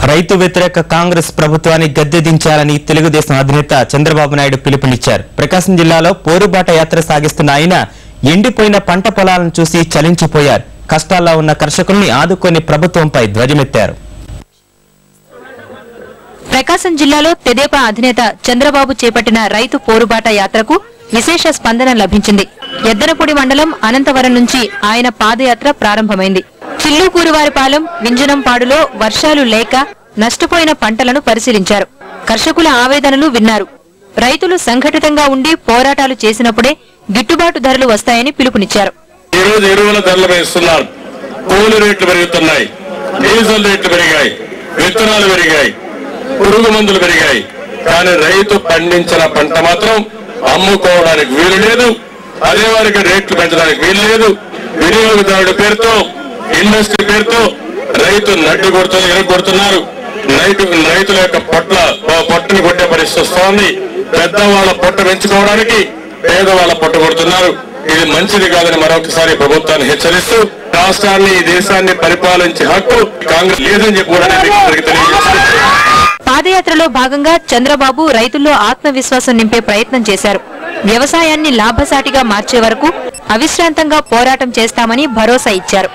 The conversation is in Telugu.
రైతు వ్యతిరేక కాంగ్రెస్ ప్రభుత్వాన్ని గద్దెదించాలని తెలుగుదేశం అధినేత చంద్రబాబు నాయుడు పిలుపునిచ్చారు. ప్రకాశం జిల్లాలో పోరుబాట యాత్ర సాగిస్తున్న ఆయన ఎండిపోయిన పంట పొలాలను చూసి చలించిపోయారు. కష్టాల్లో ఉన్న కర్షకుల్ని ఆదుకొని ప్రభుత్వంపై ధ్వజమెత్తారు. ప్రకాశం జిల్లాలో తెదేపా అధినేత చంద్రబాబు చేపట్టిన రైతు పోరుబాట యాత్రకు విశేష స్పందన లభించింది. ఎద్దనపూడి మండలం అనంతవరం నుంచి ఆయన పాదయాత్ర ప్రారంభమైంది. చిల్లూకూరువారిపాలెం, వింజనంపాడులో వర్షాలు లేక నష్టపోయిన పంటలను పరిశీలించారు. కర్షకుల ఆవేదనలు విన్నారు. రైతులు సంఘటితంగా ఉండి పోరాటాలు చేసినప్పుడే గిట్టుబాటు ధరలు వస్తాయని పిలుపునిచ్చారు. ఈ రోజు ఎరువుల ధరలు పెంచుతున్నారు, కూలి రేట్లు పెరుగుతున్నాయి, డీజిల్ రేట్లు పెరిగాయి, విత్తనాలు పెరిగాయి, పురుగు మందులు పెరిగాయి. కానీ రైతు పండించిన పంట మాత్రం అమ్ముకోవడానికి వీలు లేదు. అదే వారికి రేట్లు పెంచడానికి వీలు లేదు. వినియోగదారుడి పేరుతో, ఇండస్ట్రీ పేరుతో రైతు నడ్డి కొడుతున్నారు, ఎరగొడుతున్నారు. రైతుల యొక్క పొట్టను కొట్టే పరిస్థితి వస్తోంది. పెద్దవాళ్ళ పొట్ట పెంచుకోవడానికి పేదవాళ్ళ పొట్ట కొడుతున్నారు. ఇది మంచిది కాదని మరొకసారి ప్రభుత్వాన్ని హెచ్చరిస్తూ రాష్ట్రాన్ని, ఈ దేశాన్ని పరిపాలించే హక్కు కాంగ్రెస్ లేదని చెప్పి కూడా తెలియజేస్తున్నారు. పాదయాత్రలో భాగంగా చంద్రబాబు రైతుల్లో ఆత్మవిశ్వాసం నింపే ప్రయత్నం చేశారు. వ్యవసాయాన్ని లాభసాటిగా మార్చే వరకు అవిశ్రాంతంగా పోరాటం చేస్తామని భరోసా ఇచ్చారు.